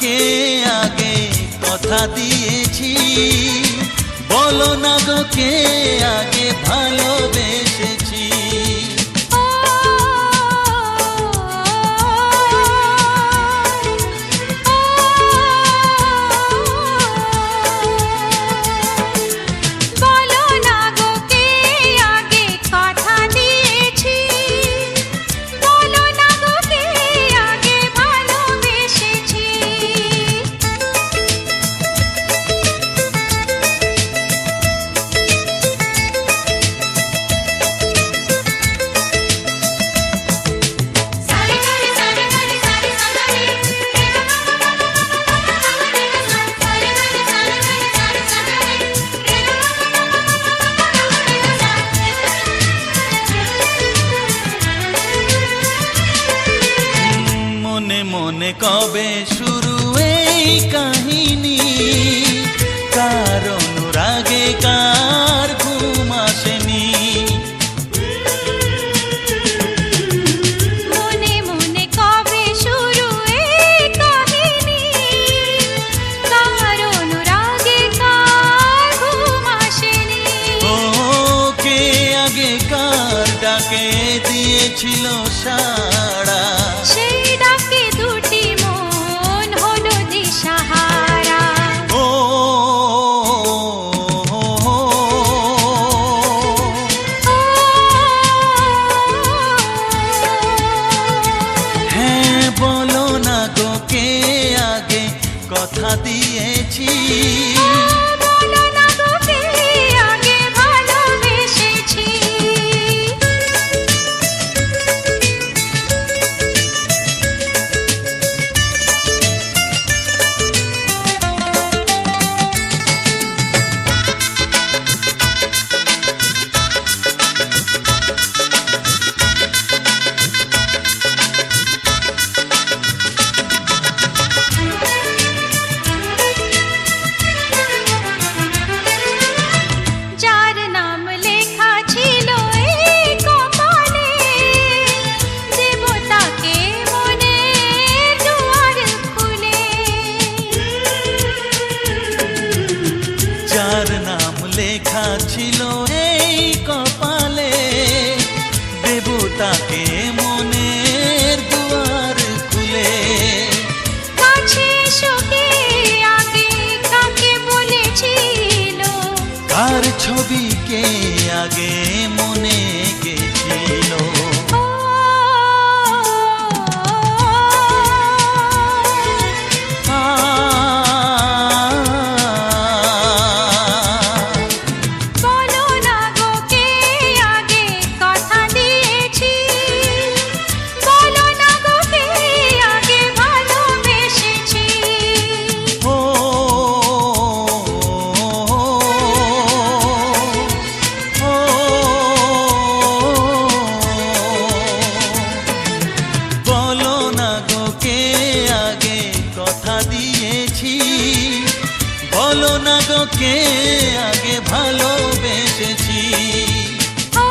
কে আগে কথা দিয়েছি, বলো না গো কে আগে ভালোবেসেছি। মনে কবে শুরু এই কাহিনী, কার অনুরাগে কার ঘুম আসেনি। মনে মনে কবে শুরু এই কাহিনী, কার অনুরাগে কার ঘুম আসেনি। ও কে আগে কার ডাকে দিয়েছিল সাড়া, সেই ডাকে দুটি মন হলো দিশাহারা। ও হ্যাঁ বলো না গো কে আগে কথা দিয়েছি, বলো না গো কে আগে ভালোবেসেছি। যার নাম লেখা ছিল এই কপালে, দেবতাকে মনে দুয়ার খুলে। যার নাম লেখা ছিল এই কপালে, দেবতাকে মনের দুয়ার খুলে। কাছে এসো কে আগে কাকে বলেছিল, কার ছবি কে আগে মনে গেছিল। বলো না গো কে আগে কথা দিয়েছি, বলো না গো কে আগে ভালোবেসেছি। ও বলো না গো কে আগে কথা দিয়েছি, বলো না গো কে আগে ভালোবেসেছি। ও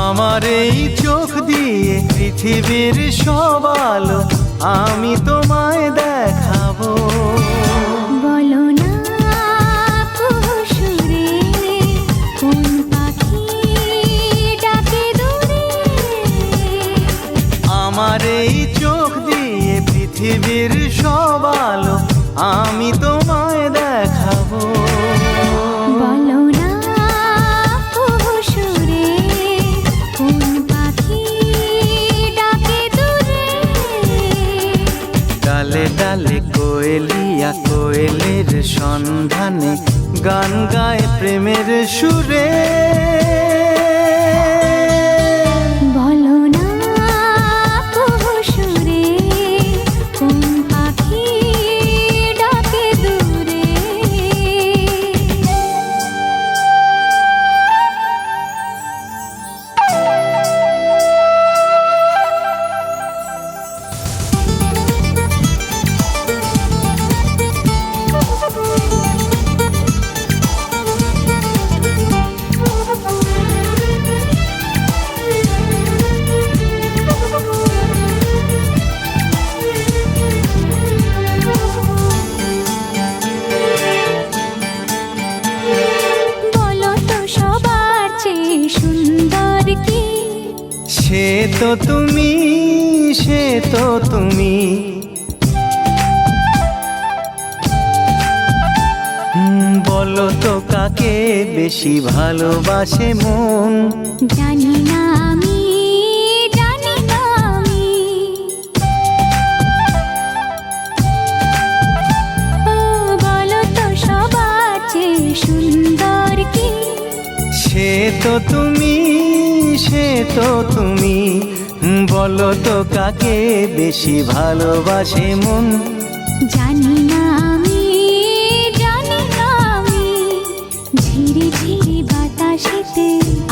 আমার এই চোখ দিয়ে পৃথিবীর সব আলো আমি তোমায় দেখাবো। বলো না সুরে কোন পাখি ডাকে দূরে। আমার এই চোখ দিয়ে পৃথিবীর সব আলো আমি তোমায় দেখাবো। বলো না গান গায় প্রেমের সুরে। বলো না সুরে কোন পাখি ডাকে দূরে। সে তো তুমি, সে তো তুমি, বলো তো কাকে বেশি ভালোবাসে মন। জানি না আমি, জানি না আমি, ও বলো তো সবার চেয়ে সুন্দর কি। সে তো তুমি, সে তো তুমি, বলো তো কাকে বেশি ভালোবাসে মন। জানি না আমি, জানি না আমি, ঝিরি ঝিরি বাতাসেতে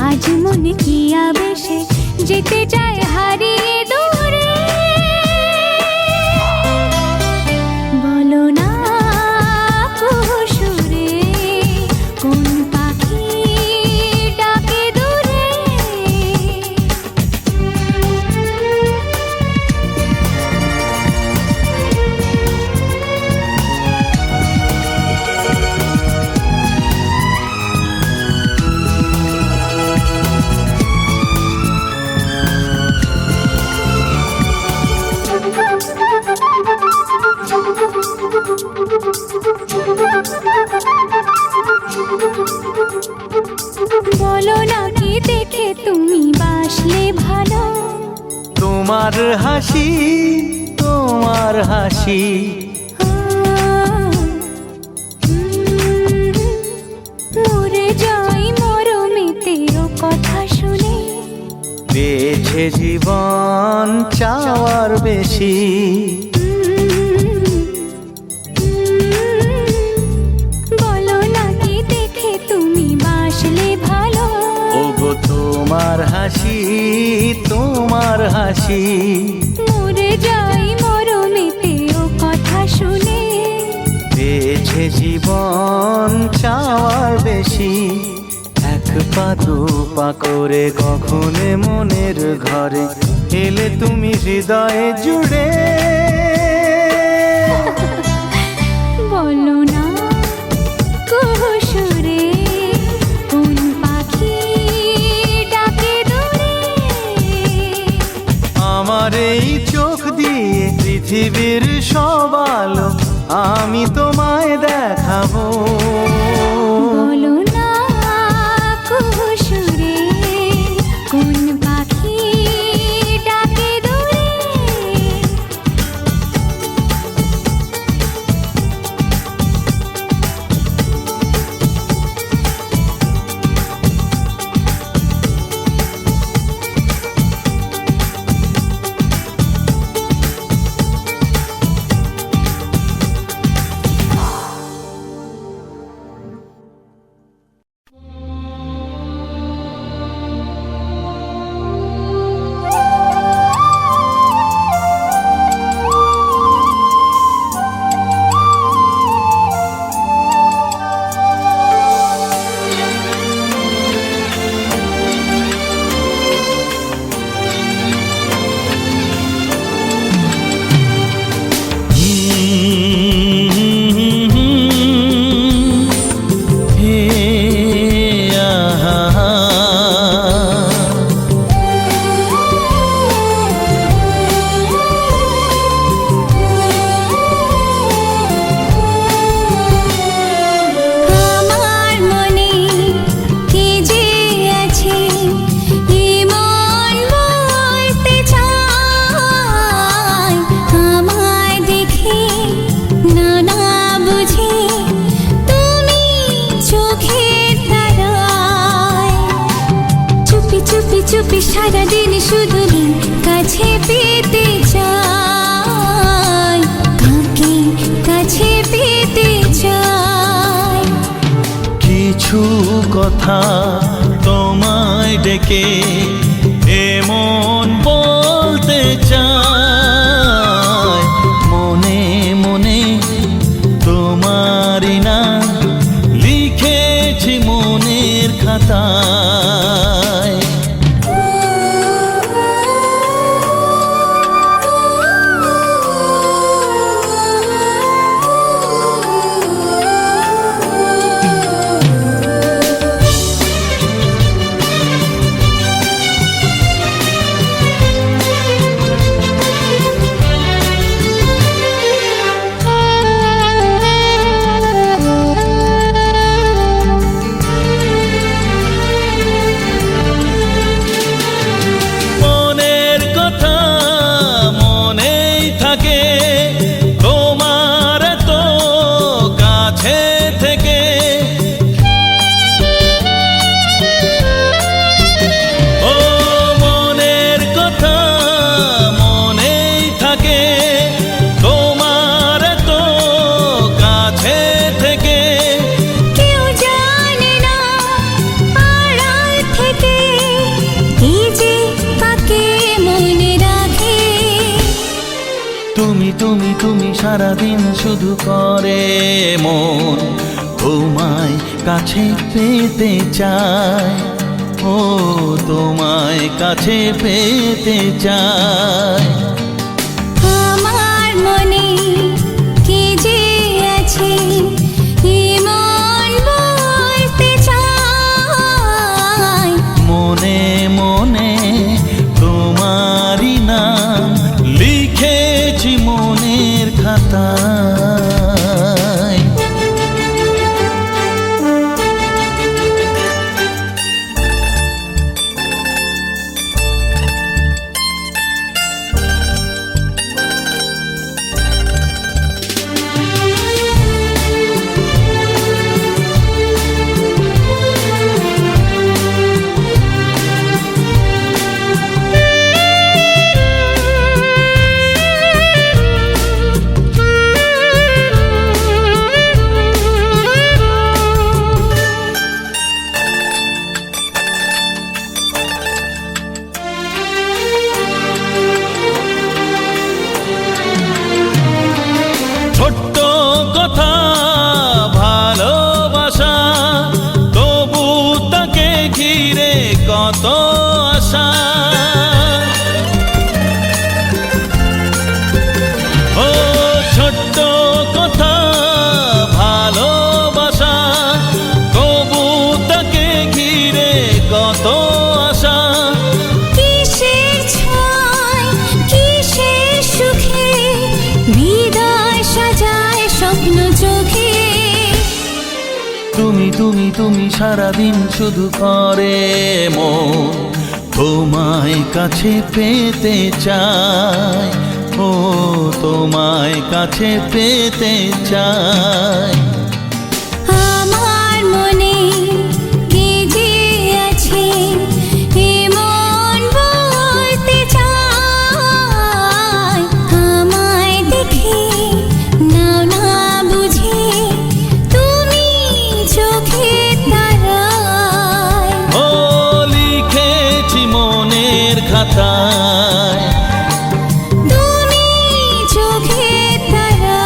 আজ মনে কি আবেশে যেতে চায় হারিয়ে দূরে। বলো না সুরে কোন পাখি ডাকে দূরে। বলো না কি দেখে তুমি বাসলে ভালো। তোমার হাসি, তোমার হাসি, মরে যাই মরমেতে ও কথা শুনে। বেছে জীবন চাওয়ার বেশি। বলো না কি দেখে তুমি বাসলে ভালো। ওগো তোমার হাসি, তোমার হাসি, মরে যাই মরমেতে ও কথা শুনে। বেছে জীবন চাওয়ার বেশি। এক পা দু পা করে কখনে মনের ঘরে এলে তুমি হৃদয়ে জুড়ে। বলো না সুরে কোন পাখি ডাকে দূরে। আমার এই চোখ দিয়ে পৃথিবীর সব আলো আমি তোমায় দেখাবো। বলো না সুরে কোন পাখি ডাকে দূরে। সারাদিন শুধু কাছে পেতে চাই, কাকে কাছে পেতে চাই। কিছু কথা তোমায় ডেকে এমন বলতে চাই, মনে মনে তোমারই নাম লিখেছি মনের খাতায়। তুমি তুমি সারাদিন শুধু করে মন তোমায় কাছে পেতে চায়, ও তোমায় কাছে পেতে চায়। আমার মনে কে যে আছে এমন বলতে চাই, মনে মনে তোমারই নাম লিখেছি মনের খাতায়। ছোট্ট কথা ভালোবাসা, তবু তাকে ঘিরে কত আশা। ও ছোট্ট কথা ভালোবাসা, তবু তাকে ঘিরে কত আশা। কিসের ছয় কিসের সুখে হৃদয় সাজায় স্বপ্ন চোখে। তুমি তুমি তুমি সারাদিন শুধু করে মন তোমায় কাছে পেতে চায়, ও তোমায় কাছে পেতে চায়। আমার মনে কে যে আছে এমন বলতে চাই, আমায় দেখে নাও না বুঝে তুমি চোখে তারায়। ও লিখেছি মনের খাতায়, তুমি চোখে তারায়।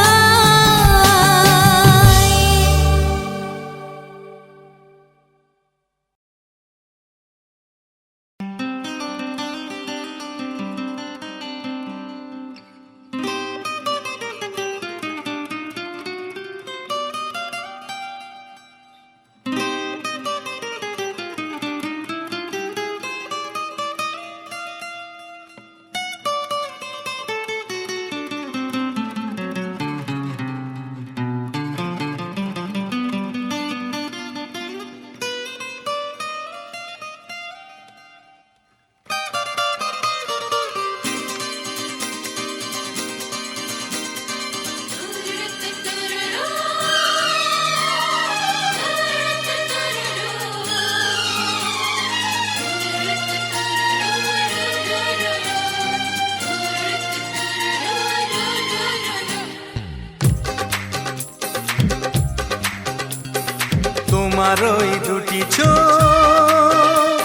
তোমার ওই দুটি চোখ,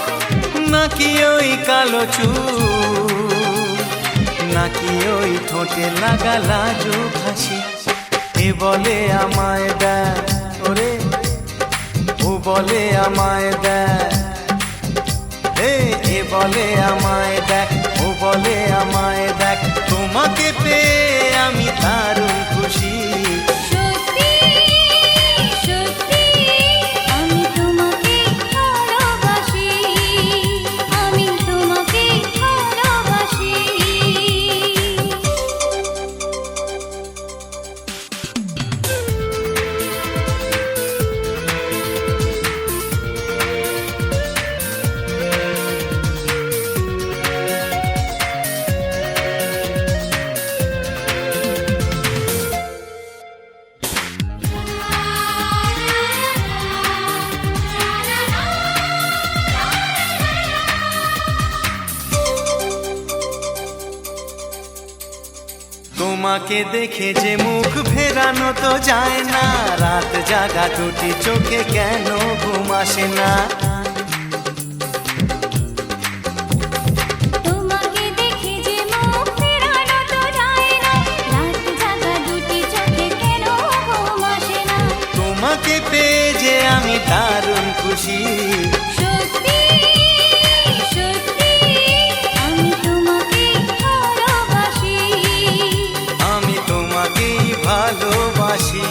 নাকি ওই কালো চুল, নাকি ওই ঠোঁটে লাগা লাজুক হাসি। এ বলে আমায় দেখ ওরে, ও বলে আমায় দেখ, এ বলে আমায় দেখ, ও বলে আমায় দেখ, তোমাকে পেয়ে আমি দারুণ খুশি। সত্যি সত্যি আমি তোমাকে ভালোবাসি, আমি তোমাকে ভালোবাসি। তোমাকে দেখে যে মুখ ফেরানো তো যায় না, রাত জাগা দুটি চোখে কেন ঘুম আসে না। তোমাকে দেখে যে মুখ ফেরানো তো যায় না, রাত জাগা দুটি চোখে কেন ঘুম আসে না। তোমাকে পেয়ে যে আমি দারুণ খুশি। সত্যি সত্যি আমি তোমাকে ভালোবাসি, আমি তোমাকেই ভালোবাসি।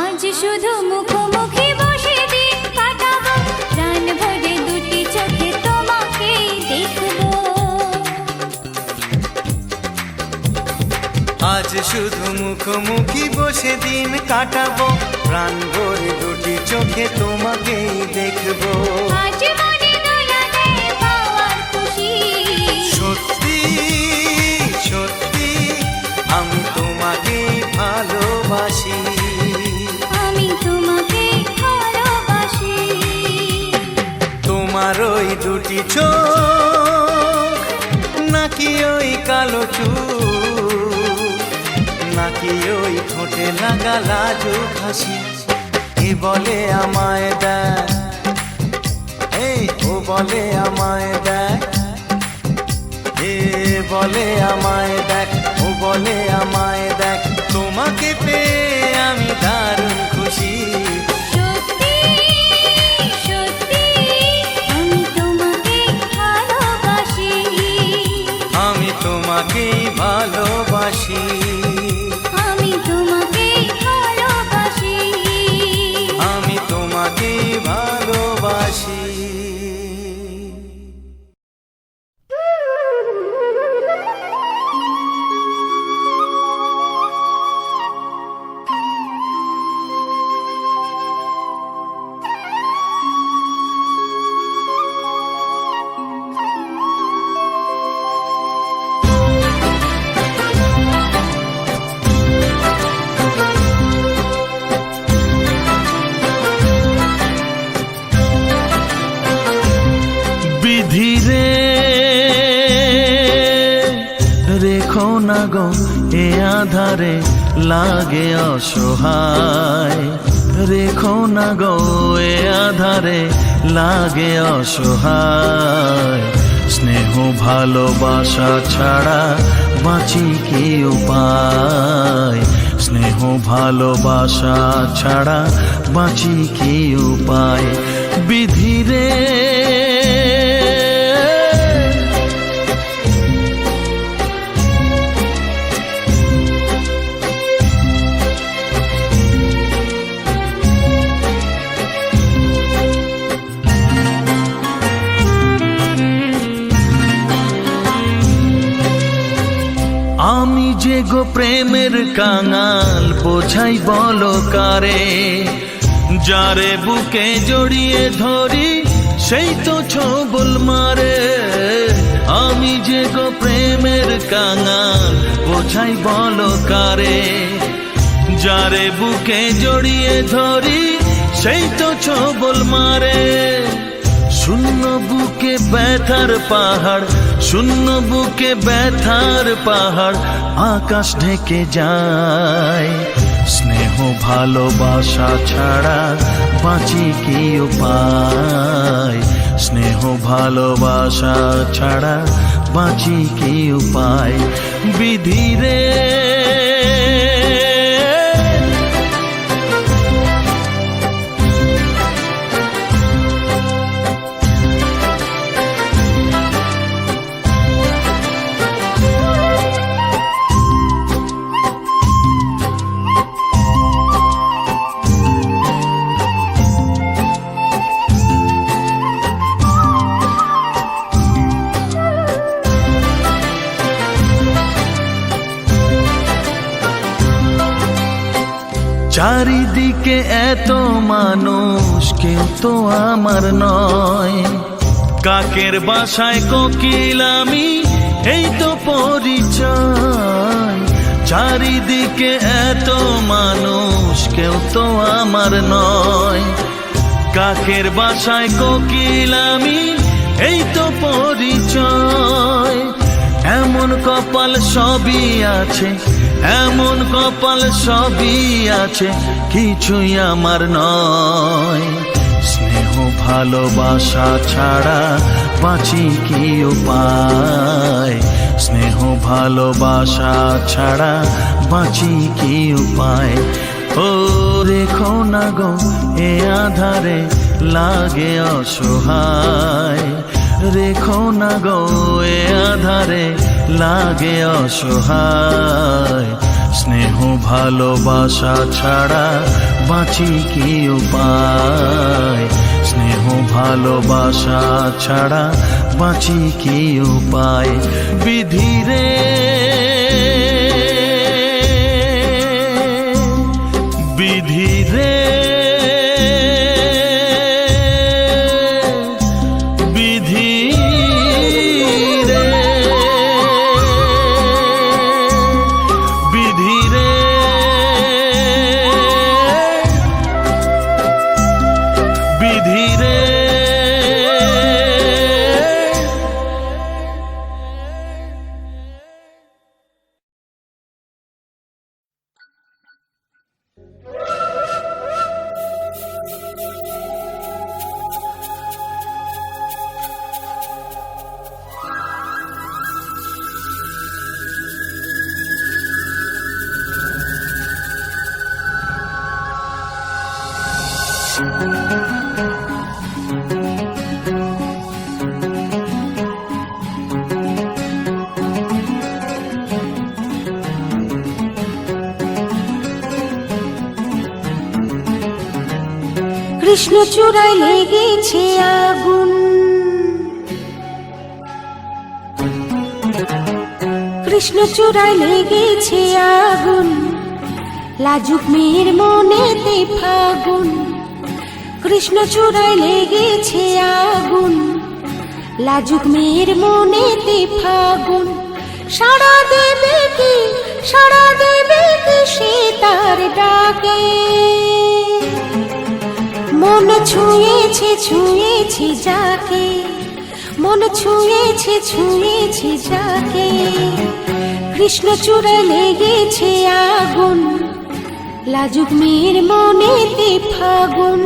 আজ শুধু মুখোমুখি বসে দিন কাটাবো, প্রাণ ভরে দুটি চোখে তোমাকে দেখবো। আজ শুধু মুখোমুখি বসে দিন কাটাবো, প্রাণ ভরে দুটি চোখে তোমাকেই দেখবো। আজ মনে দোলাতে পাওয়ার খুশি। সত্যি সত্যি আমি তোমাকেই ভালোবাসি। আমি তোমাকে ভালোবাসি। তোমার ওই দুটি চোখ, নাকি ওই কালো চুল, নাকি ওই ঠোঁটে লাগা লাজুক হাসি। এ বলে আমায় দেখ, ও বলে আমায় দেখ, এ বলে আমায় দেখ, ও বলে আমায় দেখ, তোমাকে পেয়ে আমি দারুণ খুশি। সত্যি সত্যি আমি তোমাকে ভালোবাসি, আমি তোমাকেই ভালোবাসি। আমি তোমাকে ভালোবাসি। আমি তোমাকেই ভালোবাসি। বিধিরে রেখো না গো এ আধারে লাগে অসহায়, রেখো না গো এ আধারে লাগে অসহায়। স্নেহ ভালোবাসা ছাড়া বাঁচি কি উপায়, স্নেহ ভালোবাসা ছাড়া বাঁচি কি উপায়। বিধিরে যে গো প্রেমের কাঙাল বোঝাই বলো কারে, যারে বুকে জড়িয়ে ধরি সেই তো ছবল মারে। আমি যে গো প্রেমের কাঙাল বোঝাই বলো কারে। যারে বুকে জড়িয়ে ধরি সেই তো ছবল মারে। শূন্য বুকে ব্যথার পাহাড়, শূন্য বুকে ব্যথার পাহাড় আকাশ ঢেকে যায়। স্নেহ ভালোবাসা ছাড়া বাঁচি কি উপায়? স্নেহ ভালোবাসা ছাড়া বাঁচি কি উপায়? বিধি রে চারিদিকে এত মানুষ, কেউ তো আমার নয়। কাকের বাসায় কোকিল আমি, এই তো পরিচয়। চারিদিকে এত মানুষ, কেউ তো আমার নয়। কাকের বাসায় কোকিল আমি, এই তো পরিচয়। এমন কপাল সবই আছে, এমন কপাল সবই আছে, কিছুই আমার নয়। স্নেহ ভালোবাসা ছাড়া বাঁচি কি উপায়? স্নেহ ভালোবাসা ছাড়া বাঁচি কি উপায়? ও রেখো না গো এ আধারে লাগে অসহায়। রেখো না গো এ আধারে লাগে অসহায়। স্নেহ ভালোবাসা ছাড়া বাঁচি কি উপায়? স্নেহ ভালোবাসা ছাড়া বাঁচি কি উপায়? বিধি রে বিধি রে কৃষ্ণ চূড়ায় লেগেছে আগুন, কৃষ্ণ চূড়ায় লেগেছে আগুন, লাজুক মেয়ের মনেতে ফাগুন। কৃষ্ণ চূড়ায় লেগেছে আগুন, লাজুক মেয়ের মনেতে ফাগুন। সাড়া দেবে কি, সাড়া দেবে কি সে তার ডাকে? মন ছুঁয়েছে ছুঁয়েছে যাকে, মন ছুঁয়েছে ছুঁয়েছে যাকে। কৃষ্ণ চূড়ায় লেগেছে আগুন, লাজুক মেয়ের মনেতে ফাগুন।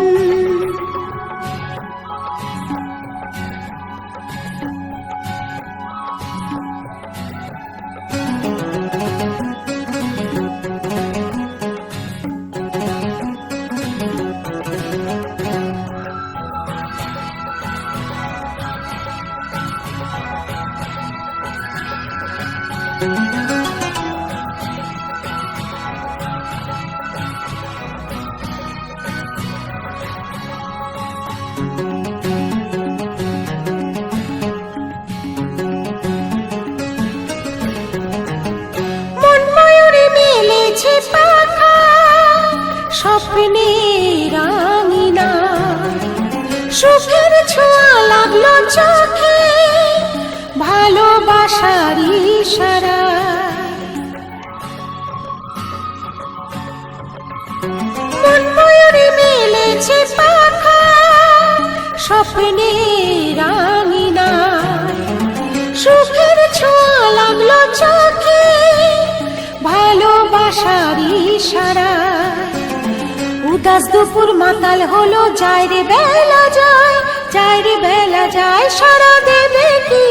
স্বপ্নের রাঙিনী ছোঁয়া লাগলো চোখে ভালোবাসার ইশারা। মন ময়ূরে মেলেছে পাখা স্বপ্নের রাঙিনা, সুখের ছোঁয়া লাগলো চোখে ভালোবাসার ইশারা। উদাস দুপুর মাতাল হলো, যায় রে বেলা যায়, যায় রে বেলা যায়, সারা দেবে কি,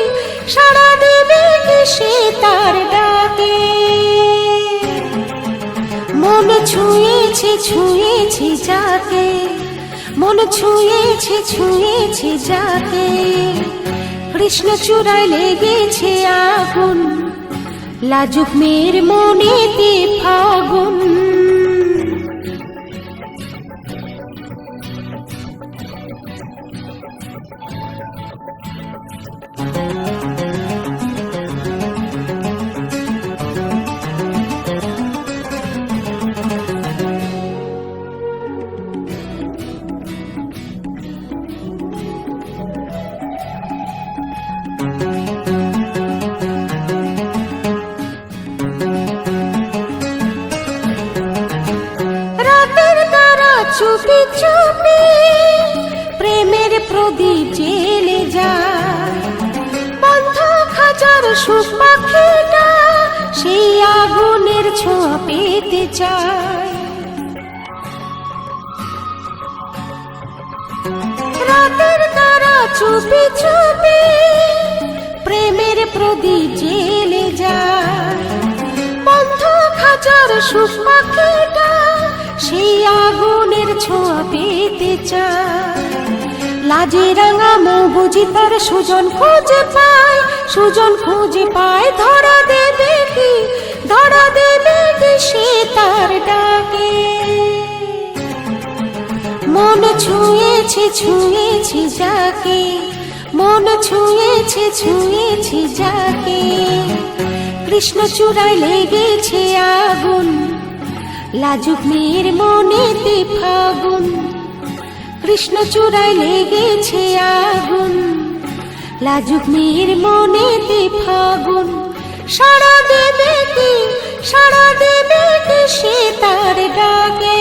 সারা দেবে কি সে তার ডাকে। মন ছুঁয়েছে ছুঁয়েছে যাকে, মন ছুঁয়েছে ছুঁয়েছে যাকে, কৃষ্ণ চূড়ায় লেগেছে আগুন, লাজুক মেয়ের মনেতে ফাগুন। চুপি চুপি প্রেমের প্রদীপ জেলে যায়, বন্ধ খাঁচার সুখ পাখিটা সেই আগুনের ছোঁয়া পেতে চায়। রাতের তারা চুপি চুপি প্রেমের প্রদীপ জেলে যায়, বন্ধ খাঁচার সুখ পাখিটা সেই আগুনের ছোঁয়া পেতে চায়। লাজে রাঙা মৌ বুঝি তার সুজন খুঁজে পায়, সুজন খুঁজে পায়, ধরা দেবে কি, ধরা দেবে কি সে তার ডাকে। মন ছুঁয়েছে ছুঁয়েছে যাকে, মন ছুঁয়েছে ছুঁয়েছে যাকে, কৃষ্ণ চূড়ায় লেগেছে আগুন, লাজুক মেয়ের মনেতে ফাগুন। কৃষ্ণ চূড়ায় লেগেছে আগুন, লাজুক মেয়ের মনেতে ফাগুন। সাড়া দেবে কি, সাড়া দেবে কি সে তার ডাকে।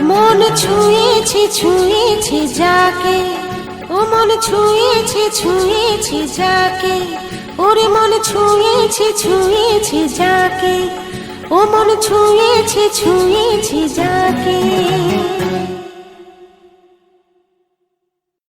মন ছুঁয়েছে ছুঁয়েছে যাকে, ও মন ছুঁয়েছে ছুঁয়েছে যাকে, ওরে মন ছুঁয়েছে ছুঁয়েছে যাকে, ও মন ছুঁয়েছে ছুঁয়েছে যাকে।